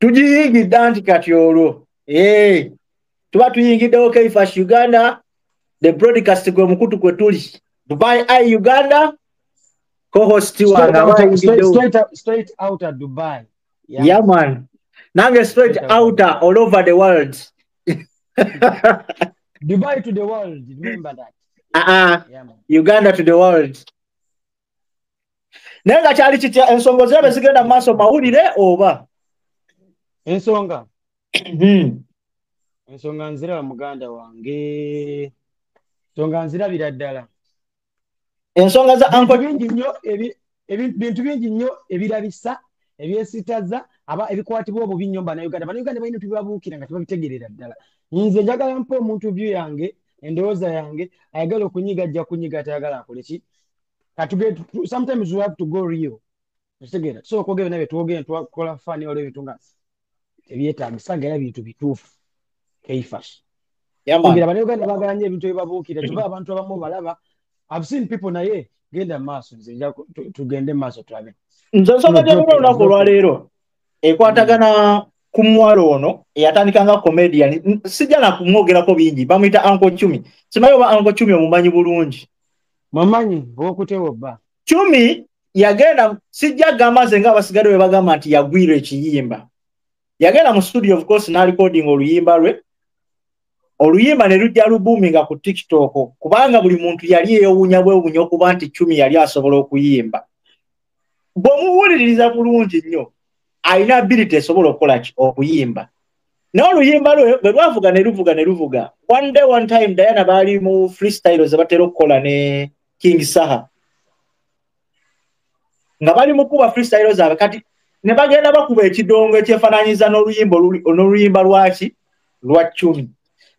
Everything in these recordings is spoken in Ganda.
tugiyingidde anti kati olwo tuba tuyingiddewo Keifash Uganda the broadcast gwe mukutu kwe tuli Dubai I Uganda co-host wange straight out of Dubai. Yeah man. Nange straight out all over the world. Dubai to the world, remember that. Yeah, Uganda to the world. Nenga kyali kitya ensonga zabe zigenda maaso mawulire oba? Ensonga. Ensonga nzira muganda wange. Ensonga nzira biraddala. Ensonga za anko bingi nnyo ebintu bingi nnyo ebirabisa ebyesitaza aba ebikwatibwa obubi nnyo bana Uganda. Bana Uganda balina tubibabuukira nga tubabitegerera ddala. Nze njagala mpa omuntu view yange endowooza yange ayagala okunyiga ajja kunyiga atayagala akole ki. Sometimes we have to go real. Kitegeera so kwogera nabe twogere twakola fani olwo ebitunga ebyetaagisa ngera bintu bituufu Keifash. Kwogera bana Uganda bagala nnyo ebintu ebibabuukira kiba abantu abamu balaba. I've seen people naye genda maaso nze tugende maaso tulabe. Nze nsonga gy'olina olunaku olwaleero ekwatagana ku mwalo ono eyatandika nga comedian sijja na kumwogerako bingi bamuyita Uncle Chumi. Simanyi oba Uncle Chumi omumanyi bulungi? Mamanyi bw'okutewa bba. Chumi yagenda sijja gamba nze nga abasigadde bwe bagamba nti yagwira ekiyimba. Yagenda mu studio of course na recording oluyimba lwe. Oluyimba ne lujja lubuuminga ku TikTok kubanga buli muntu yali yeewuunya bwewuunya okuba nti Chumi yali asobola okuyimba. Bw'omuwuliriza bulungi nnyo alina ability esobola okukola okuyimba. N'oluyimba lwe bwe lwavuga ne luvuga. One time Diana baali mu freestyle ze batera okukola ne King Saha. Nga bali mu kuba freestyle zaabwe kati ne bagenda bakuba ekidongo ekyefaananyiza n'oluyimba lwaki lwa Chumi.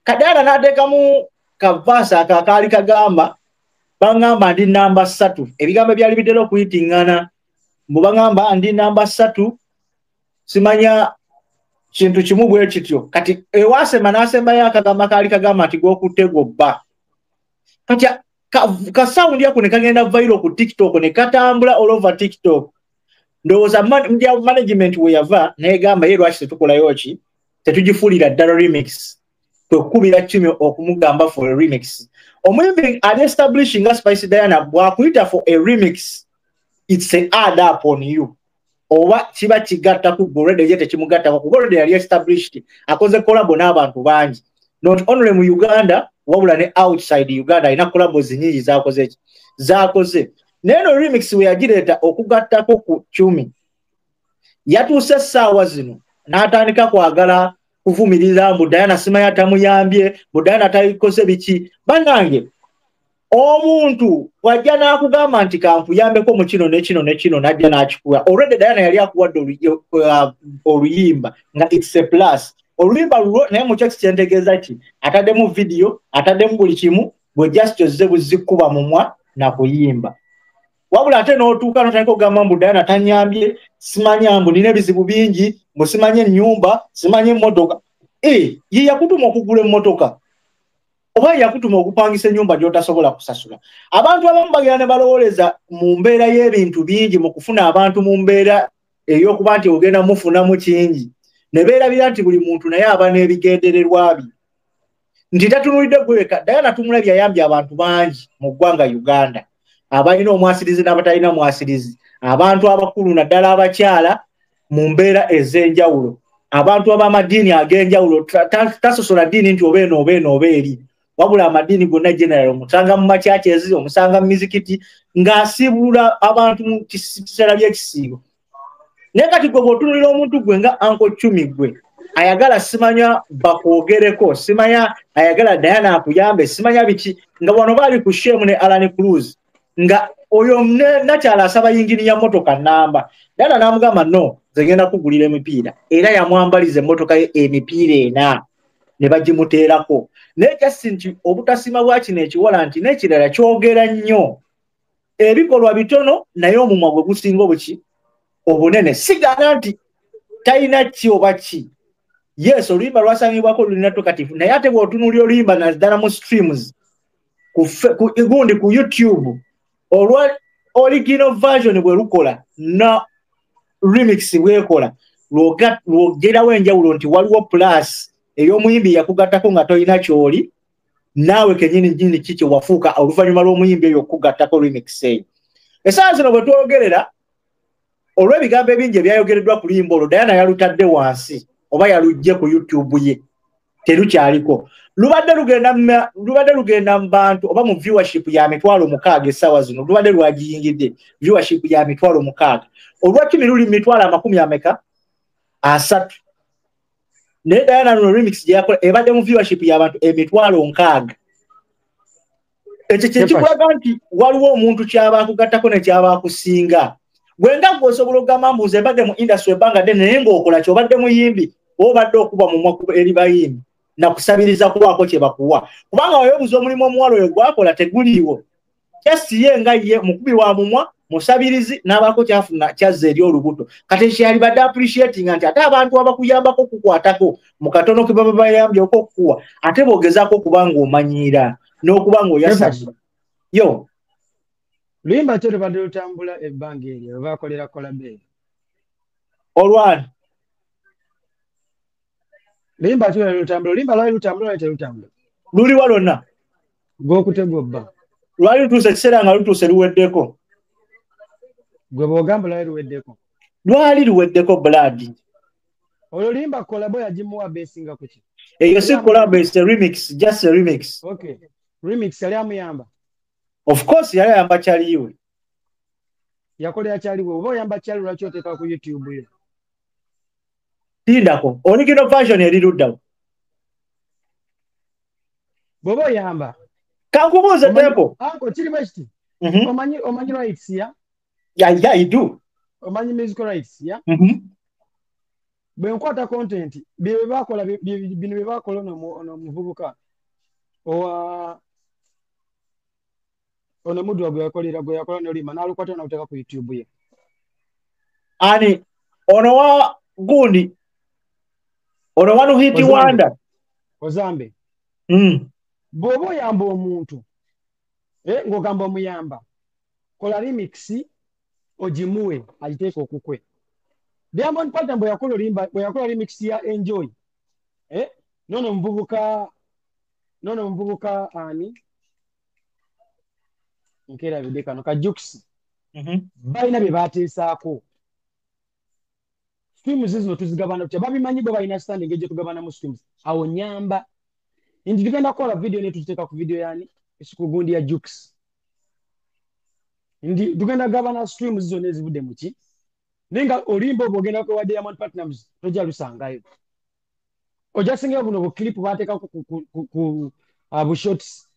Kadala n'ateekamu kavaasa akaali kagamba bangamba ndi namba 3 ebigambo byali bitera okuyitingana mbu bangamba ndi namba 3 simanya kintu kimu bwe kityo kati ewasema n'asembayo akagamba kaali kagamba nti gw'okuttego bba kati ka sound yako ne kagenda viral ku TikTok ne katambula all over TikTok ndowooza management we yava n'egamba ye lwaki tetukolayo ki tetugifuulira ddala remix tukubira Chumi okumugamba for a remix. Omuyimbi ali establishing a Spice Diana bwakuyita for a remix it's an add up on you. Oba kiba kigatta ku already yete kimugatta ku already yali established akoze collab n'abantu bangi not only mu Uganda wabula ne outside Uganda ina collabs nyingi zakoze neno remix we yagireeta okugattako ku Chumi yatuuse ssaawa zino n'atandika kwagala kuvumiriza mbu Diana simanya tamuyambye mbu Diana tayikoze biki bannange omuntu wajja n'akugamba nti kankuyambeko mu kino nekino najja n'akikuwa already Diana yali akuwadde oluyimba nga it's a plus oluyimba lulo naye mu kyeki kyentegeeza ki ataddemu video ataddemu buli kimu bwe just ozze buzikuba mumwa na kuyimba wabula ate n'otuuka n'otandika okugamba mbu Diana tanyambye simanya mbu nina ebizibu bingi mbu simanye ennyumba simanye emmotoka ye yakutuma okugula emmotoka oba yakutuma okupangisa ennyumba gy'otasobola kusasula. Abantu abamu bagenda ne balowooleza mu mbeera y'ebintu bingi mu kufuna abantu mu mbeera ey'okuba nti ogenda mufunamu kingi ne beerabira nti buli muntu naye aba n'ebigendererwa bye nti tatunulidde gweka Diana tumulabye yayambye abantu bangi mu ggwanga Uganda abalina omwasirizi n'abatalina mwasirizi abantu abakulu naddala abakyala mu mbeera ez'enjawulo abantu ab'amadiini ag'enjawulo tasosola ddiini nti obeeno oba eri wabula amadiini gonna general omusanga mu makyakezi omusanga mu mizikiti ng'asiibula abantu mu kiseera by'ekisiibo naye kati gwe bw'otunulira omuntu gwe nga Uncle Chumi gwe ayagala simanya bakwogereko simanya ayagala Diana akuyambe simanya biki nga wano baali ku shemu ne Alan Cruz nga oyo nakyala asaba yingini ya motoka namba Diana n'amugamba no nze ngenda kugulira emipiira era yamwambaliza emmotoka ye emipiira ena ne bagimuteerako naye kyasi nti obutasima bwa kino ekiwala nti n'ekirala kyogera nnyo ebikolwa bitono naye omumwa gwe gusinga obuki obunene sigana nti talina ki oba ki yes oluyimba lwasangibwako lulina tokatifu naye ate bw'otunuulira oluyimba naddala mu streams gundi ku YouTube olwa original version bwe lukola na remix bwekola lwogerawo enjawulo nti waliwo plus ey'omuyimbi yakugattako nga tolina kyoli naawe kenyini kiki wafuuka oluvannyuma lw'omuyimbi eyo okugattako remix eyo. Essaawa zino bwe twogerera olw'ebigambo ebingi ebyayogereddwa ku luyimba olwo Diana yalutadde wansi oba yaluggye ku YouTube ye terukyaliko. Lubadde lugenda mu bantu oba mu viewership ya 6,000 essaawa zino lubadde lwagiyingidde viewership ya 6,000 olw'ekumi luli 30. Naye Diana no remix gye yakola ebadde mu viewership y'abantu 60,000. Ekyo kyekikulaga nti waliwo omuntu kyabaakugattako ne kyabaakusinga. Gwe nga gw'osobola okugamba mbuuze mbadde mu industry ebbanga ddene naye ng'okola ky'obadde muyimbi oba obadde okuba mu mwakubo eri bayimbi nakusabiriza kubaako kye bakuwa. Kubanga weebuuza omulimu omuwala oyo gwakola teguliiwo. Just ye nga ye mukubi wa mumwa musabirizi n'abaako kyafuna kyazza eri olubuto. Kati kyali badde appreciating nti ate abantu abakuyambako kukwatako mu katono ke baba bayambyeko okukuwa ate boogezaako okuba ng'omanyiira n'okuba ng'oyasabira. Yo luyimba kyo lubadde lutambula ebbanga eryo oba akolera kolabe olwani luyimba kyo lutambula oluyimba lwali lutambula lwali terutambula luliwa lwonna gw'okutegwa obba lwali lutuuse ekiseera nga lutuuse luweddeko gwe bw'ogamba lwali luweddeko lwali luweddeko Brad. Olwo luyimba kolabo yagimuwa besinga kuki eyo si collabo, it's a remix, just a remix. Okay, remix yali amuyamba. Of course yali ayamba kyaliwe. Yakolera kyaliwe oba oyamba kyali lwaki oteeka ku YouTube yo. Tindako original version eri luddawo. Bobo oyamba. Kankubuuze tempo. Anko kiri bwekiti. Omanyi rights ya? Yeah, I do. Omanyi music rights ya? Bwe nkwata content bye bakola bino bye bakola ono muvubuka owa ono mudwa gwe yakola n'olima n'alukwata n'aluteeka ku YouTube ye. Ani ono wa gundi ono wanu hiti wanda Ozambe. Bw'oba oyamba omuntu ng'ogamba omuyamba kola remix ogimuwe agiteeka okukwe. Diamond Platnumz bwe yakola remix ya Enjoy nono mvubuka ani nkera bideka no ka Jux balina bye bateesaako streams zino tuzigabana tutya babimanyi bwe balina standing eje tugabana mu streams awo nyamba ndi tugenda kola video ne tuziteeka ku video yani esiku gundi ya Jux ndi tugenda gabana streams zino ezivudde muki ninga olimbo bogenda ko wa Diamond Platnumz toja lusangayo ojasinga buno bu clip bateeka ku bu shots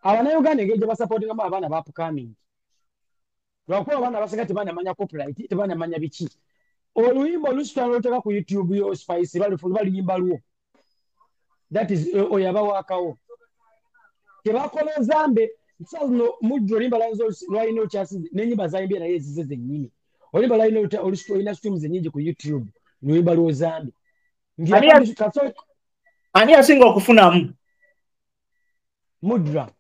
abana Uganda ngeje basupporting abana ba upcoming lwakuba abana basinga tebana manya copyright tebana manya biki oluyimbo lusitano luteka ku YouTube yo Spice bali yimba luo that is oyaba wakawo tebakola zambe nsano mujjo limba lanzo lwaino chasi nenyiba zaimbi na yezi zenyini olimba laino olina streams nyingi ku YouTube luyimba luo zambe ani asinga okufunamu Mudra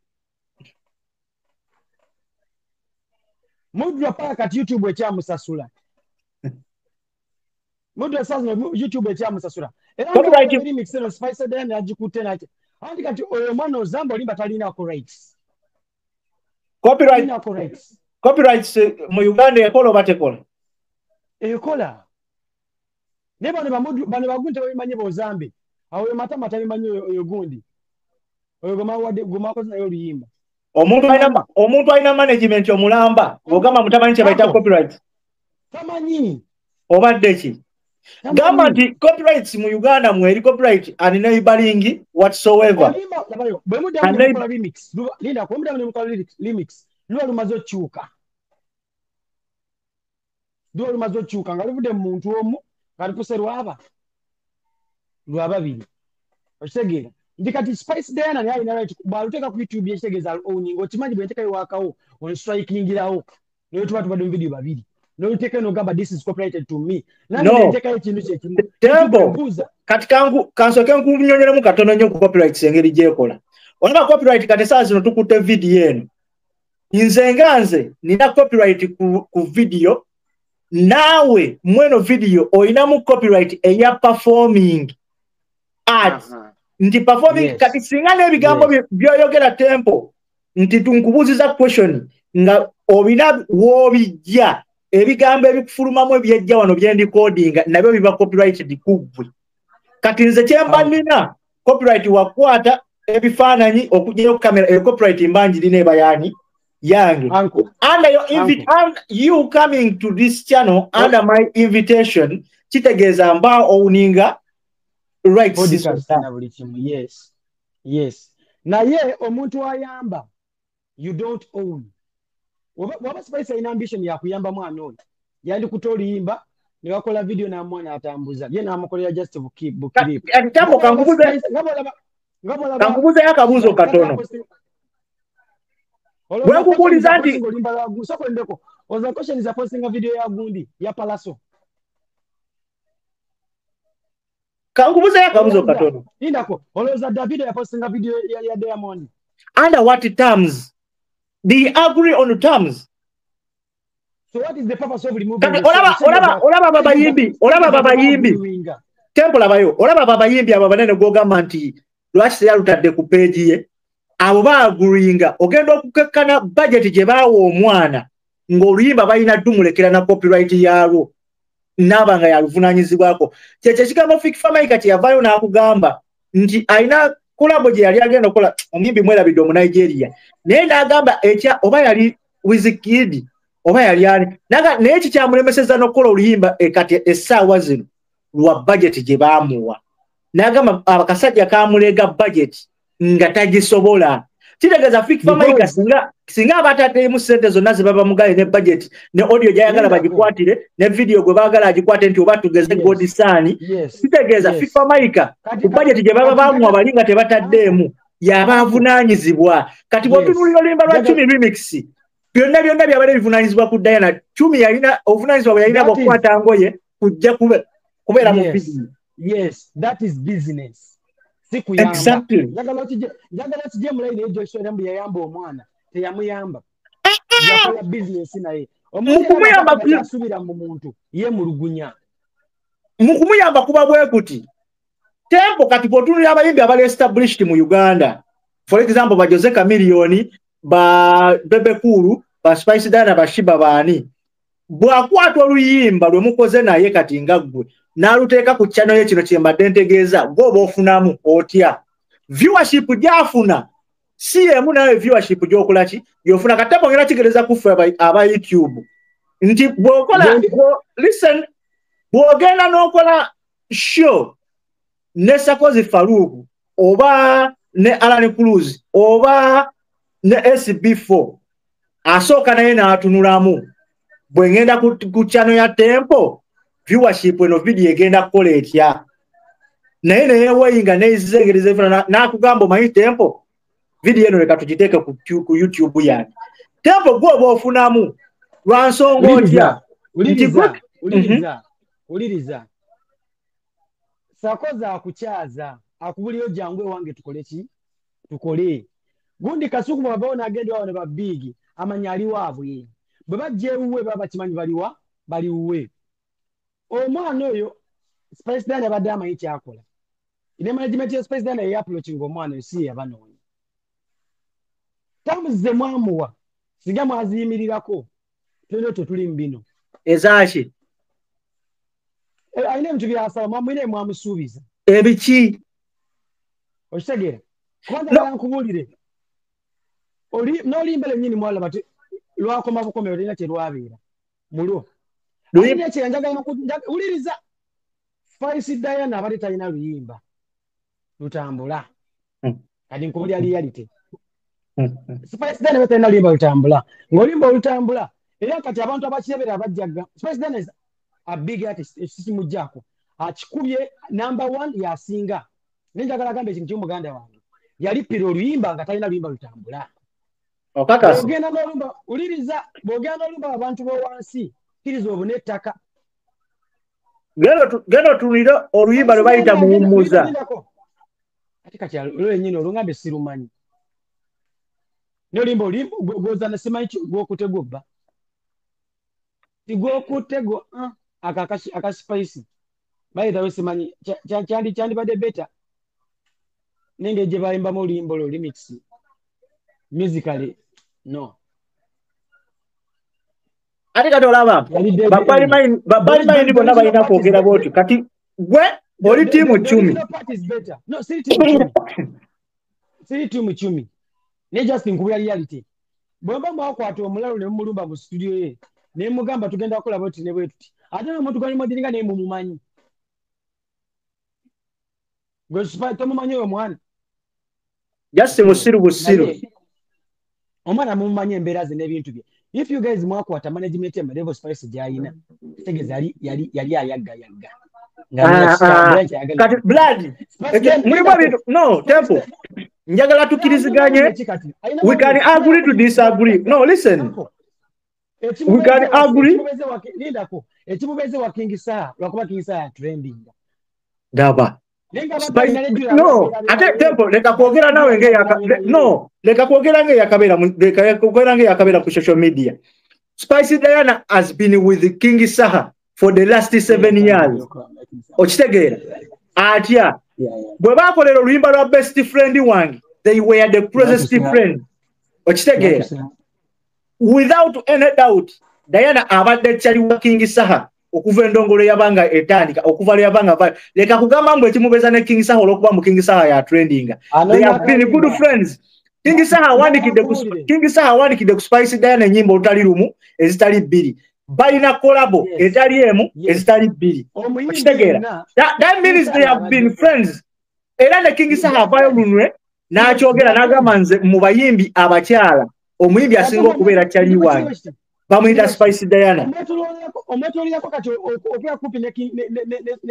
paka kati YouTube ekyamusasula Mudra sasa YouTube ekyamusasula era remix no Spice then ajikute nake andi kati oyo mwana ozamba olimba talina ko rights copyrights mu Uganda yakola batekola ekola nebo ne bano bagunte babimanye bozambe awo matama tabimanyi oyo gundi oyo goma ko nayo luyimba omuntu alina management omulamba ogamba mutamanyi kye bayita copyright tamanyi obadde ki gamba nti copyrights mu Uganda mweri copyright and neighboring whatsoever bwe mudamu kola remix linda ko mudamu kola remix luwa lumazo chuka nga luvude muntu omu kali kuserwaba lwababiri okitegera ndikati Spice Diana naye alina right baluteka ku YouTube yekitegeza owningo okimanyi bwe nteka iwakawo on strikingirawo naye tuba tubadde mu video babiri n'oluteka eno gamba this is copyrighted to me nange nteka ekintu kyekimu tembo kati kansoke nkunyonyeremu katono nnyo ku copyright engeri gyekola onaba copyright kati saa zino tukutte video eno nze nina copyright ku video nawe mweno video oyinamu copyright eya performing arts nti performing kati singa n'ebigambo byoyogera Temple nti tunkubuuziza question nga obina w'obijja ebigambo ebikufulumamu ebyejja wano byendicodinga nabyo biba copyrighted kuggwe kati nze kyemba nina copyright wakwata ebifaananyi okugyayo kamera copyright mbanjirina ebayani yange under you coming to this channel under my invitation kitegeeza mba owninga rights. Yes. Naye omuntu ayamba you don't own. Waba Spice ina ambition ya kuyamba mwana oyo. Yandi kutoliyimba ne bakola video na mwana atambuza. Ye namukolera just bukirip. Tambo kangubuza yakabuzo katono. Wewe kukuuliza nti ngolimba lwa gusoko ndeko. Oza question is posting a video ya gundi ya Palaso. Kangubuza yakabuzo katono. Indako. Oloza David ya posting a video ya Diamond. Under what terms? Do you agree on the terms? So what is the purpose of removing? Olaba baba yimbi. Temple abayo. Olaba baba yimbi ababanene gogamba nti lwaki yalutadde ku page ye. Abo baagruinga ogenda okukekkana budget gye baawo omwana ng'oluyimba balina ddumulekera na copyright yaalwo n'abanga yaluvunaanyizibwako kyekyo kigambo Fikfamaika kye yavaayo n'akugamba nti alina kulabo gye yali agenda okukola omuyimbi mwerabidde Omunigeria naye n'agamba ekya oba yali Wizkid oba yali ani naye kikyamulemeseza n'okukola oluyimba kati essaawa zino lwa budget gye baamuwa n'agamba akasajja kaamuleega budget nga tagisobola kitegeeza Fikfamaika singa abataddeemu ssente zonna ze baba mugaye ne budget ne audio gyayagala bagikwatire ne video gwe baagala agikwate nti oba tugeze Godisani kitegeeza Fikfamaika ku budget gye baba baamuwa bali nga tebataddeemu y'abaavunaanyizibwa kati bw'otunuulira oluyimba lwa Chumi remix byonna byabadde bivunaanyizibwa ku Diana Chumi yalina obuvunaanyizibwa bwe yalina bw'okukwata ngoye kujja kubeera mu video. Yes, that is business. Exactly. Jagala tije mulaine ejo shora mbu yayamba omwana teyamuyamba yakola business naye okumuyamba asubira mu muntu ye mulugunya mukumuyamba kuba bwe kuti Temple kati potunira abayimbi abali established mu Uganda for example ba Jose Chameleone ba Bebe Kulu ba Spice Dana ba Shiba bani bwakwatwa oluyimba lwe mukoze naye kati ngaggwe naluteeka ku channel ye kino kyembadde ntegeeza gwoba ofunamu otya viewership gyafuna CM nawe viewership gyokola ki yofuna katabo ngera kigereza kufa aba YouTube nti bwokola listen bwogenda n'okola show ne Sakozi Faruku oba ne Alan Cruz oba ne SB4 asooka naye n'atunulamu bwe ngenda ku channel ya Temple viewership eno video egenda kukola etya naye neyeeweyinga nezizengereza efuna n'akugamba omanyi Temple video eno leka tugiteeke ku YouTube yange Temple gwoba ofunamu lwa nsonga otya uliriza Sakoza akukyaza akubuliro jangu ewange tukole ki tukole gundi Kasuku babaona agende wawo ne babigi amanyali waabwe bwe bajje uwe baba kimanyi bali uwe omwana oyo Spice Dana badde amanyi kyakola ine management ya Spice Dana ya approaching omwana oyo si yabanoonya tamuze mwamuwa singa mwaziyimirirako tuli tuli mbino ezaki aine mtu byasaba mwamwine mwamusuubiza ebiki okitegera kubanga nkubulire oli nolimbele nyini mwala bati lwakoma bukomero lina kye lwabeera mulwo alina kye njagala uliriza Spice Diana abali talina luyimba lutambula kati nkubulya reality Spice Diana batalina luyimba lutambula ng'olimba olutambula era kati abantu abakirabera abajjaga Spice Diana is a big artist ekimujjako akikubye number 1 yasinga nenjagala gambe ekintu ky'omuganda wange yalipira oluyimba nga talina luyimba lutambula okakasi bwogenda n'olumba uliriza bwogenda n'olumba abantu b'owansi kiriza obune ettaka geno tunira oluyimba lwe bayita muwummuza ate kati lwenyini olungambe sirumanyi n'olimba gwoza ne simanyi gwokutegwa obba Tigo kutego aka spicy. By the way simanyi chandi bade better. Nenge je bayimba mu limbo lo remix. Musically no. Ate kati olaba babali mayini bonna balina kwogera bwotyo kati gwe oli tiimu ccumi. No, siri tiimu ccumi. Siri tiimu ccumi. Ne just nkubira reality. Bwemba mwakwata omulalo ne mumulumba mu studio ye ne mugamba tugenda kukola bwoti ne bwetuti. Ate n'omuntu gani modiringa ne mumumanyi. Gwe sifa tomumanyi oyo mwana. Just busiru. Omwana mumumanyi embeera ze n'ebintu bye. If you guys mwakwata management ya Level Spice gyayina tegeza yali ayagga. Kati blood mulimu bintu no tempo njagala tukiriziganye. We can agree to disagree. No, listen. We can agree. Ekimubeze wa King Saa lwakuba King Saa trending. Daba. No, ate tempo leka kwogera nawe leka kwogera nge yakabera ku social media. Spicy Diana has been with King Saha for the last 7 years. Okitegeera atya bwe bakolera oluyimba lwa best friend wange, they were the closest friend. Okitegeera without any doubt Diana abadde chali wa King Saha okuva endongolo yabanga etandika okuva yabanga leka kugamba mbu ekimubeza ne King Saha olwokuba mu King Saha ya trending. They have been good friends. King Saha wandikidde ku Spicy Diana nyimbo utali lumu ezitali bbiri. Balina kolabo etali emu ezitali bbiri. Okitegeera that means they have been friends. Era ne King Saha avayo lunwe n'akyogera n'agamba nze mu bayimbi abakyala omuyimbi asinga okubeera kyali wange bamuyita Spicy Diana. Ometoliyako kati okya kupi ne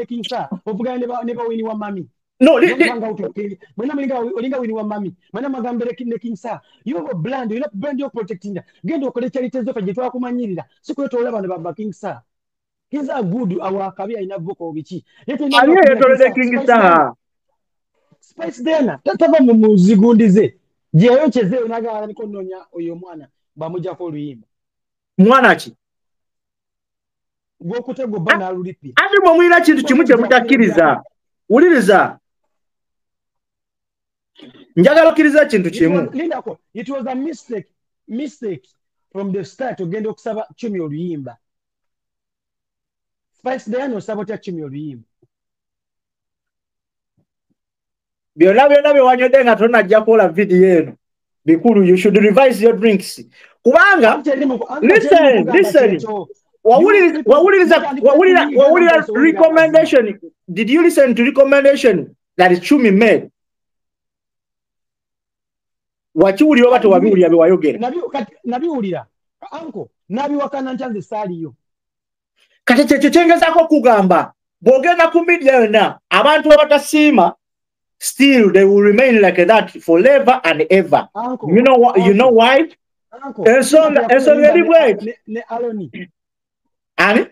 King Saha ovugana ne bawini wa mami. No, olinga wini wa mami. Mana magambere ne King Saha. You have a brand, you have brand your protecting. Gendo okole charity zofa je twakumanyirira. Sikweto olaba ne baba King Saha. King Saha good awakabya ina voko bichi. Yetolede King Saha. Spice Diana tatava mu muzigundize. Je yocheze unaga niko nonya oyo mwana bamuja ko luyimba. Mwana ki? Gwokutegwa bana alulipi. Ati mwira kintu kimu kye mutakiriza. Uliriza. Njagala okiriza kintu kimu. Lindako, it was a mistake from the start ogenda okusaba Chumi oluyimba. Spice Diana osabota Chumi oluyimba. Byonna bye wanyodde nga tonajja kola video eno. Bikulu, you should revise your drinks. Kubanga, listen. Wawulira recommendation. Did you listen to recommendation that Chumi made? Wachiwulira oba tewabiwulira bye wayogera? Nabiwulira. Anko, nabiwakana nchanze saliyo. Kati kyekyo kyengezaako kugamba. Bw'ogenda ku media yonna, abantu abatasiima, still they will remain like that forever and ever. Uncle, you know why? Ensonga eri bweti. Ne Aloni. Ani?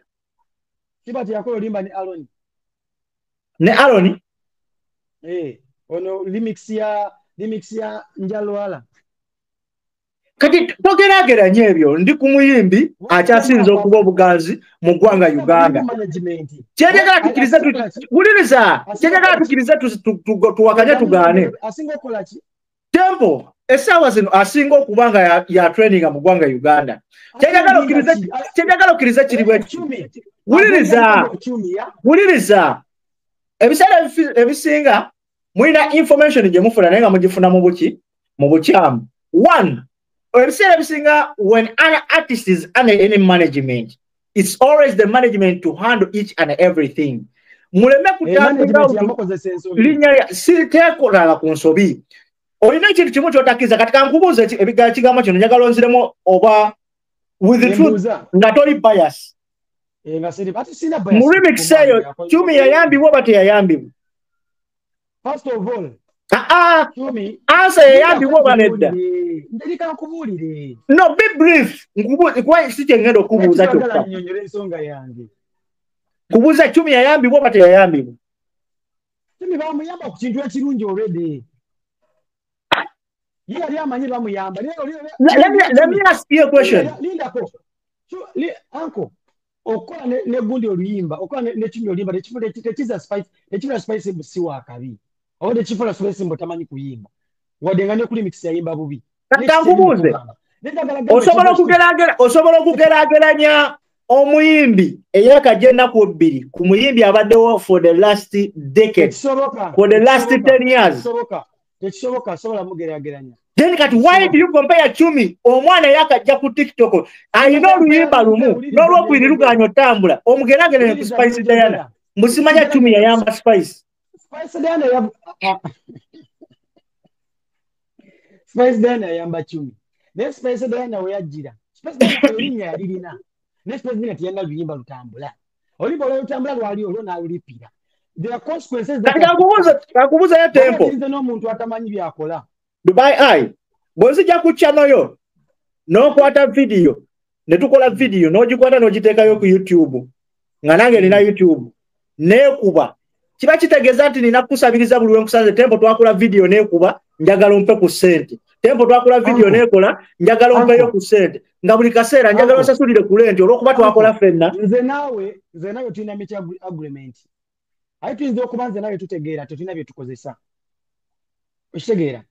Kibati yakola limba ne Aloni. Ne Aloni? Ono remix ya Njalwala. Kati togerageranya ebyo ndi ku muyimbi akyasinze okuba obuganzi mu ggwanga Uganda. Kyenjagala tukiriza wuliriza kyenjagala tukiriza tuwakanye tugaane. Asinga okola ki? Tempo essaawa zino asinga okuba nga ya training mu ggwanga Uganda. Kyenjagala okiriza kiri bwekyo. Wuliriza ebiseera ebisinga mulina information gye mufuna naye nga mugifuna mu bukyamu. One, ebiseera ebisinga when an artist is under any management, it's always the management to handle each and everything. Muleme kutambula linya sitekola ku nsobi. Olina ekintu kimu kyotakiza kati kankubuuza ekigambo kino njagala onziremu oba with the truth nga toli bias. Mu remix eyo Chumi yayambibwa oba teyayambibwa? First of all, answer yayambibwa oba nedda? Ndalika nkubulire. No, be brief. Kwa si kyengenda okubuuza kyokka. Kubuuza Chumi yayambibwa oba teyayambibwa? Chumi bamuyamba ku kintu ekirungi already. Let me ask you a question. Uncle, okola ne gundi oluyimba okola ne chimyo oluyimba techiza spice techifula spice busiwa akabi owo techifula spice mbotamanyi kuyimba wadenga ne kuli mix yayimba bubi kankubuuze osobola okugerageranya omuyimbi eyakajja ennaku 2 ku muyimbi abaddewo for the last decade for the last 10 years tekisoboka sobola mugerageranya. Then kati why do you compare Chumi omwana yakajja ku TikTok ayina oluyimba lumu n'olwokubiri lugaanyo tambula omugeragere ku Spice Diana musimanya Chumi yayamba Spice Diana yayamba Chumi ne Spice Diana we yajjira Spice Diana erinnya yalirina ne Spice Diana tiyanga luyimba lutambula oluyimba olutambula lwali olwo n'alulipira there are consequences kakubuza ya tempo n'omuntu atamanyi byakola Dubai Eye bwozija ku channel yo n'okwata video ne tukola video n'ogikwata n'ogiteekayo ku YouTube nga nange nina YouTube neekuba kiba kitegeeza nti nina kusabiriza buli wenkusanze tempo twakola video neekuba njagala ompe ku ssente tempo twakola video neekola njagala ompeyo ku ssente nga buli kaseera njagala osasulire ku lenti olw'okuba twakola ffenna nze naawe tulina mutual agreement aye tuyinza okuba nze naawe tutegeera tetulina bye tukozesa okitegeera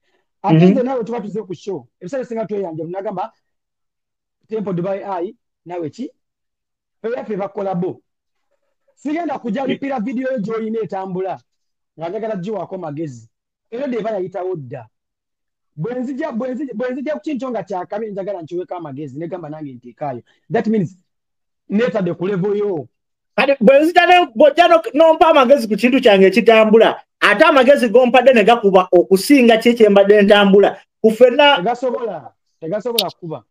ate nze naawe tuba tuze ku show ebiseera singa tweyanja nagamba tempo Dubai Eye naawe ki eyaffe bakolabo sigenda kujja lipira video yo gy'olina etambula nga njagala giwaako magezi era deba yayitawo dda bwenzija ku kintu nga kyakabi njagala nkiweeko amagezi negamba nange nteekaayo that means netadde ku level yo kati bwenzija bwojja nompa amagezi ku kintu kyange ekitambula ate amagezi gompadde ne gakuba okusinga kyekyembadde ntambula kufenna tegasobola kuba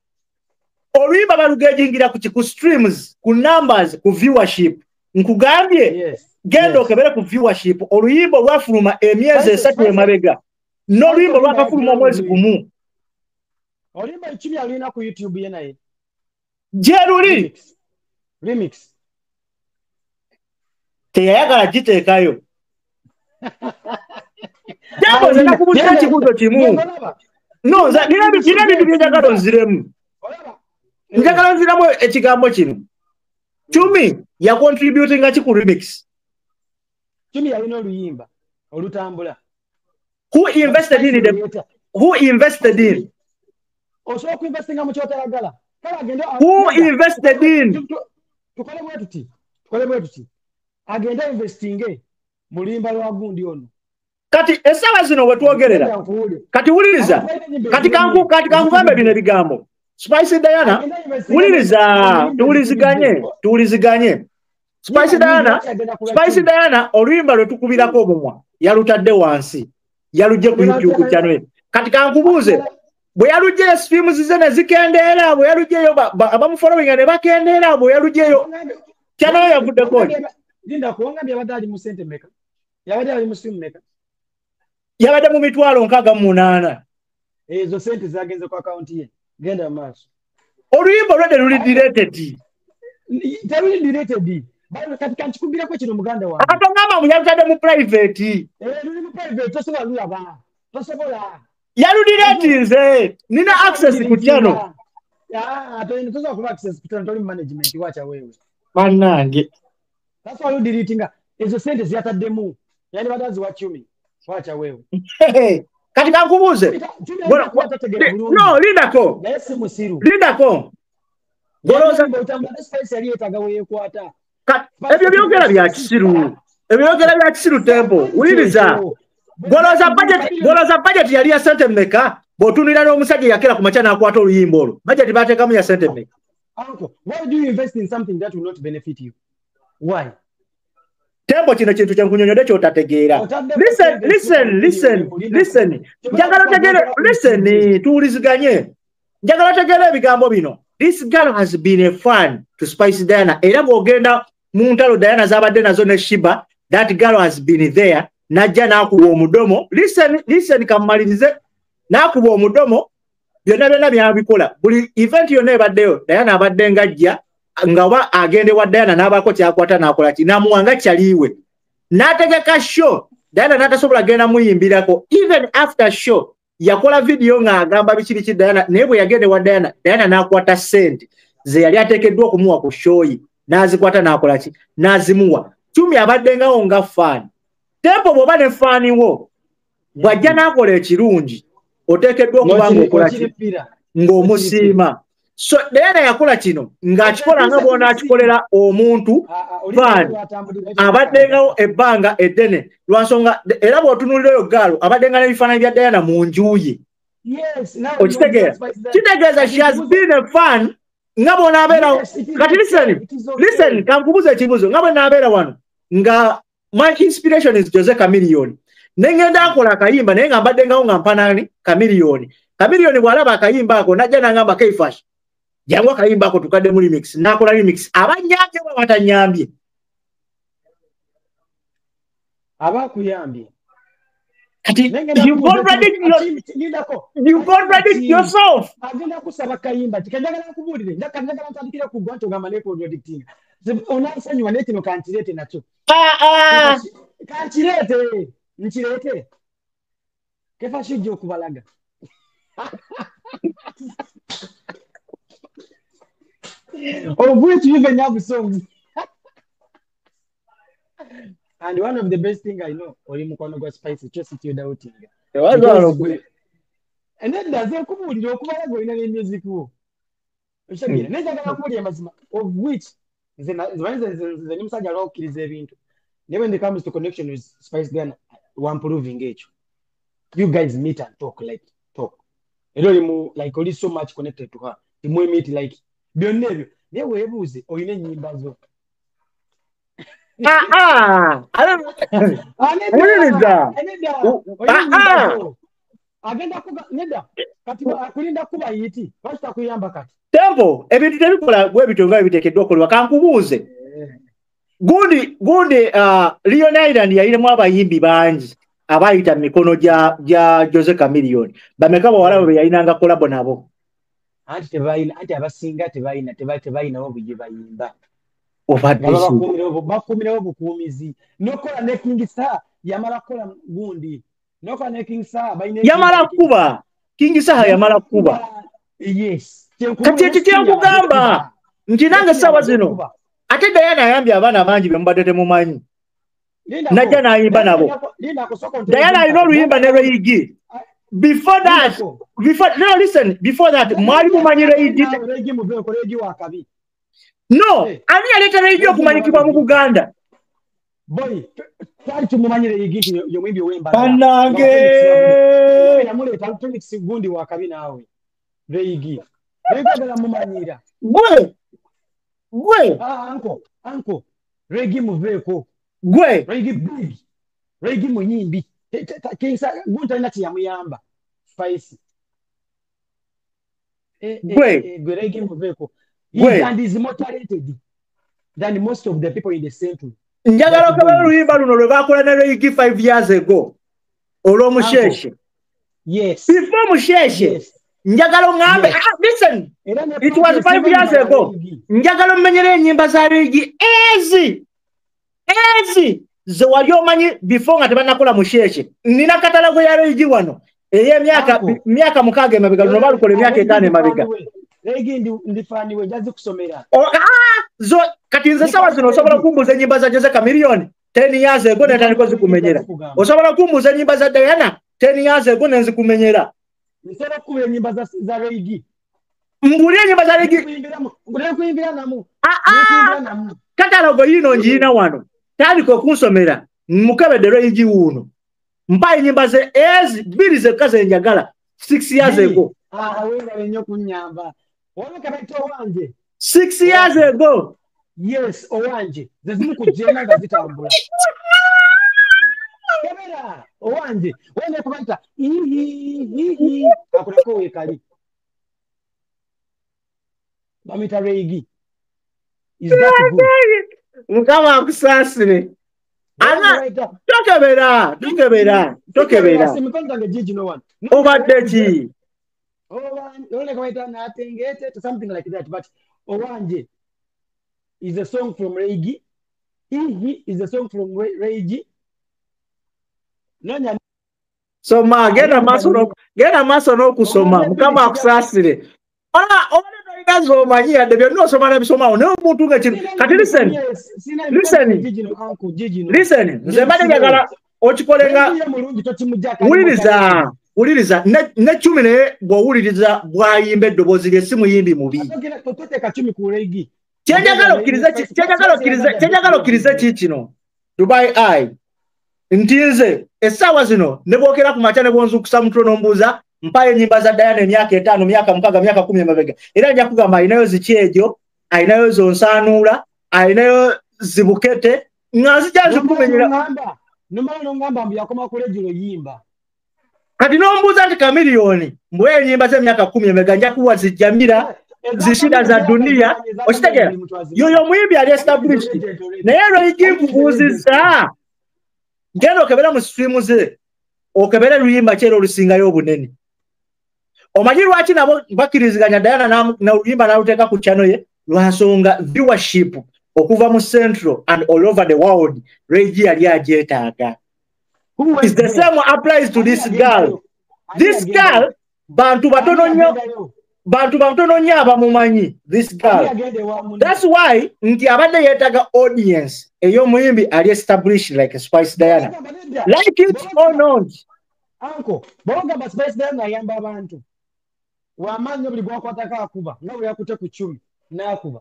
oluyimba balugejingira ku streams ku numbers ku viewership nkugambye genda okebere ku viewership oluyimba lwafuluma emyezi 3 emabega n'oluyimba lwakafuluma omwezi gumu oluyimba 10 alina ku YouTube ye naye jeruli remix teyayagala giteekayo jambo nze nakubuuza ekibuuzo kimu no nina bintu byenjagala onziremu njagala nziramu ekigambo kino Chumi ya contributing ku remix Chumi yalina oluyimba olutambula who invested in osobola kuinvestinga mu kyotayagala who invested in tukole bwe tuti agenda investinge mu luyimba lwa gundi ono kati essaawa zino bwe twogerera kati wuliriza kati kankugambe bino ebigambo Spice Diana wuliriza tuwuliziganye Spice Diana oluyimba lwe tukubirako omumwa yalutadde wansi yalujje ku YouTube channel kati kankubuuze bwe yalujjeyo streams ze ne zikendeera bwe yalujjeyo abamufollowinga ne bakendeera bwe yalujjeyo channel yavuddeko linda kuongambye abadde mu sente meka yabadde ali mu stream meka yabadde mu 68 ezo sente zagenze ku account ye genda maaso oluyimba lwede luli deleted tabuli deleted bali katika nchikumbira kwa kino muganda wange akatongama mu yalutadde mu private luli mu private tosobola lulaba tosobola yaludiretinze nina access ku channel tosobola kuba access ku channel toli management wacha wewe bannange that's why you deletinga ezo sente ziyataddemu yani badazi wa Chumi wacha wewe kati kankubuuze no lindako goloza ebyo byogera bya kisiru tempo wuliriza goloza budget yali ya sente mmeka bw'otunulira n'omusajja yakera ku makya n'akwata oluyimba olwo budget baateekamu ya sente mmeka why do you invest in something that will not benefit you why tempo kino kintu kyenkunyonyodde kyotategeera listen njagala otegeere tuwuliziganye njagala otegeera ebigambo bino this girl has been a fan to Spice Diana era bw'ogenda mu ntalo Diana z'abadde nazo ne Shiba that girl has been there najja n'akuba omudomo listen kammalirize n'akuba omudomo byonna byabikola buli event yonna ebaddeyo Diana abadde ngajja nga wa agende wa Diana n'abaako kyakwata n'akola ki namuwanga kyaliwe n'ategeka show Diana n'atasobola genda muyimbirako even after show yakola video ng'agamba bikiri ki Diana naye bwe yagende wa Diana n'akwata sente ze yali ateekeddwa okumuwa ku show ye nazikwata nakola ki nazimuwa Chumi abaddengawo nga fan Tempo bwoba ne fani wo bwajja nakola ekirungi oteekeddwa okuba ng'okola ki ng'omusiima so naye yakola kino ng'akikola nga bw'ona akikolera omuntu fan abaddengawo ebbanga eddene lwansonga era bw'otunuulira eyo gaalo abaddenga n'ebifaananyi bya Diana mu nju ye okitegeera kitegeeza she has been a fan nga bw'ona abeera kati listen kankubuza ekibuzo nga bwe naabeera wano nga my inspiration is Jose Chameleone nengenda akola akayimba naye nga mbaddengawo nga mpanani Chameleone bw'alaba akayimba ako najja nangamba Keifash jangu akayimba ako tukadde mu remix nakola remix abanyambye bwe batanyambye abakuyambye kati you contradict yourself agenda kusaba kayimba tikajagala kubuulire ndakajagala ntandikira ku gwanto gamba ne contradicting onasanywa netino kantirete nakyo kantirete nkirete Keifash ijjo kubalaga of which you even have songs. And one of the best thing I know, or you can go spicy, just it you doubting. And then there's a couple you going in music. Of which the name Saja Rock is event. When it comes to connection with Spice Gun, one proving age. You guys meet and talk. You know, like only so much connected to her. The more meet like byonnebyo naye weebuuze olina ennyimba zo agenda nedda kati akulinda kuba yiti lwaki kuyamba kati Tempo ebintu tebikola bwe bitonga ebiteekeddwa okolwa kankubuuze gundi Leon Island yayiremu abayimbi bangi abayita mikono gya Jose Chameleone bameka bawala be yayinanga kolabo nabo anti tebayina anti abasinga tebayina obujje bayimba bakumirawo bukuumizi nokola ne King Star yamala kola gundi nokola ne King Star bayina yamala kuba King Star yamala kuba yes kati ekikugamba nti nange sawa zino ate Diana ayambye abaana bangi bembadde temumanyi najja nayimba nabo Diana alina oluyimba ne Reigi before that mwali mumanyi Reigi no ani yaleta Reigi okumanyikibwa mu Buganda boy twali tumumanyi Reigi yomwimbi owemba banange yamuleta Felix gundi wakabi naawe Reigi negagala mumanyira gwe anko Reigi muveeko gwe Reigi munyimbi Kingsa gunta nati yamuyamba Spice Reigi muveeko and is more talented than most of the people in the century. Njagala okaba luyimba luno lwe bakola ne Reigi 5 years ago olw'omusheshe yes before musheshe njagala ngambe listen it was 5 years ago njagala mmenyere ennyimba za Reigi ezi ze wali omanyi before nga tebanakola musheshe nina katalago ya Reigi wano myaka mukaaga emabega luno balukola emyaka 5 emabega Reigi ndifani we njazi kusomera zo kati nze sawa zino osobola kumbuza ennyimba za Jose Chameleone 10 years ago netandika zikumenyera osobola kumbuza ennyimba za Diana 10 years ago nenzikumenyera nsobola kuba ennyimba za Reigi mbuli ennyimba za Reigi kuyimbira namu katalago yino njina wano tandika okunsomera mukebedde Reigi wuno mpa ennyimba ze ezi bbiri zekka ze njagala 6 years ago wenga wenyo kunyamba wabeka baito wanje 6 years ago yes owanje zezimu kujena nga zitambula kamera owanje wene kubaita hihi akulako wekali bamita Reigi is that good mukama akusasire ana tokebera simkonga jiji no one obadde ki something like that, but Owanje is a song from Reigi. He is a song from Reigi. So ma genda maso no kusoma mukama akusasire. Ola nazo manyia de no so mana bisoma no muntu nga kiri kati listen zembade njagala okikolenga uliriza ne chumi ne bwawuliriza bwayimba eddobozi lye simu yimbi mubi kyejagala okkiriza kikino Dubai Eye ntinze essaawa zino ne bookera ku makya ne bonzukusa mutwe n'ombuuza mpayo ennyimba za Diana emyaka 5 myaka 6 myaka 10 emabega era nja kugamba alinayo zikyejo alinayo zonsaanuula alinayo zibukete nga zijja zikumenyera ngamba mbu yakoma kulejulo yimba kati n'ombuuza nti kamiliyoni mbwe ennyimba z'emyaka 10 emabega nja kuwa zijamira zishida za dunia okitegera yoyo muyimbi ali established naye lweyigimbubuuzizza ngenda okebera mu streamu ze okebera luyimba kyera olusingayo obunene omanyi lwaki nabo bakkiriziganya Diana n'oluyimba n'aluteeka ku channel ye lwansonga viewership okuva mu Central and all over the world Reggie yali agyetaaga. It's the same applies to this girl. This girl bantu batono nnyo abamumanyi this girl. That's why nti abadde yeetaaga audience ey'omuyimbi ali established like Spice Diana. Like it or not. Uncle, bogamba Spice Diana ayamba abantu. Wamanyi buli gwakwatako akuba nga bwe yakute ku 10 n'akuba.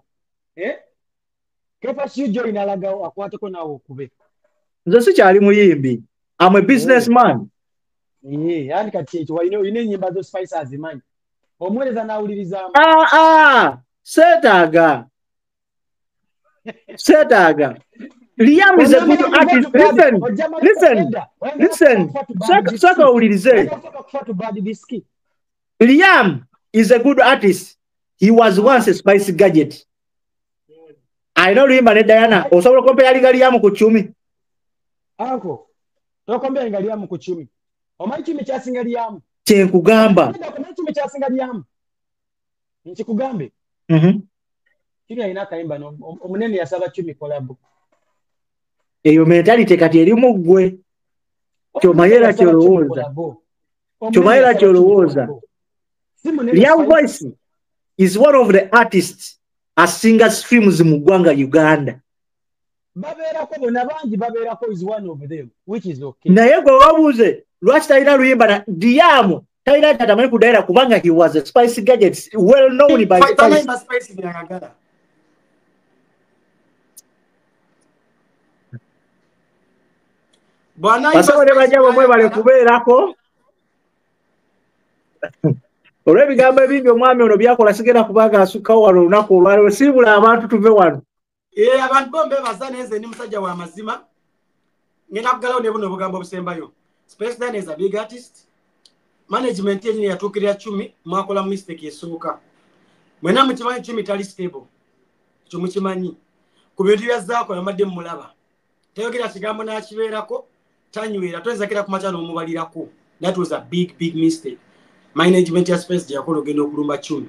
Kefa shijo inalaga akwateko nawo okube. Nze sikyali muyimbi. I'm a businessman. Yani kati ekyo walina ennyimba zo Spice azimanyi. Omuweereza n'awulirizaamu. Seetaaga. Liam is a good artist. Listen. Saka owulirize. Liam is a good artist. He was once a Spice gadget. I know Luyimba ne Diana. Osobola kompera Liam ku 10. Anko. Tokombera Liam ku 10. Omanyi kimi kyasinga Liam? Kyenkugamba. Kimi kyasinga Liam? Nkikugambe. Kiri alina akayimba omunene yasaba 10 kolabo. Eyo mentality kati eri mu ggwe. Kyomayera kyolowooza. Liam Voice is one of the artists as singer streams mu ggwanga Uganda. Babeerako bonna bangi babeerako is one of them, which is okay. Naye gwe wabuuze lwaki talina luyimba na Liam talina tamanyi ku Diana kubanga he was a Spice gadget well known by Spice. Basobole bajja bwe bale kubeerako. Olw'ebigambo ebingi omwami ono byakola sigenda kubanga asukkawo wano olunaku olwaleero siibula abantu tuve wano. Abantu bombe bazana nze ni musajja wa mazima. Ngenda kugalawo ne buno obugambo obusembayo. Spice Diana is a big artist. Management ye yatuukirira 10 mwakola mistake esooka. Mwena mukimanyi 10 tali stable. Kyo mukimanyi. Ku bintu byazzaako yamadde mulaba. Tayogera kigambo n'akibeerako tanywera toyinza kira ku makyano omubalirako. That was a big mistake. Management ya Spice yakola ogenda okulumba 10.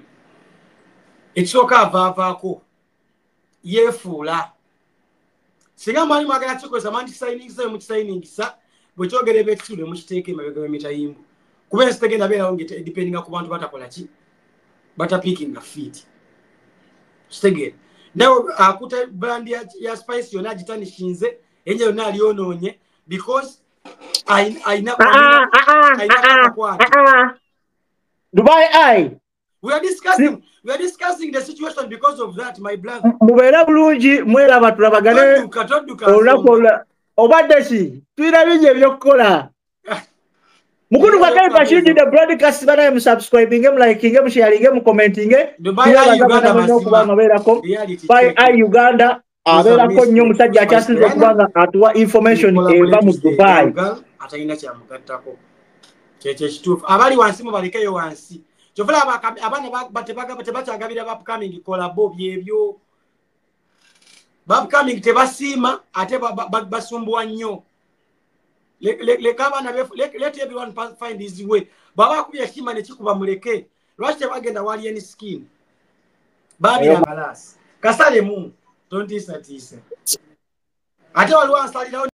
Ekisooka avaavaako yefuula. Singa mwali mwagala kikozesa manti signing mu signing sa bwe kyogere ebekisuule mukiteeke emabega w'emitayimbu. Kuba ensi tegenda beerawo depending ku bantu batakola ki batapiikinga feet. Kitegere. Nawe akuta brand ya Spice yonna agitanishinze enje yonna alyonoonye because aina Dubai Eye. We are discussing the situation because of that, my brother. Mubeera bulungi mweraba tulabagane olunaku obadde ki tulina bingi ebyokukola. Mukulu kwa kai pashidi the broadcast bana mu subscribing mu liking mu sharing mu commenting. Dubai Uganda mazima. Dubai Uganda abeerako nnyo musajja akyasinze okubanga atuwa information eva mu Dubai. Atayina kyamugattako. Kyekyo kituufu. Abali wansi mu balikeyo wansi. Kyovula abaana tebakyagabira upcoming collabo byebyo. Upcoming tebasiima ate basumbuwa nnyo. Let everyone find his way. Baba kubya kima ne kikuba muleke. Lwaki bagenda wali any skin. Babi ya balasi. Kasale mu. Don't tisa. Ate waliwo ansalira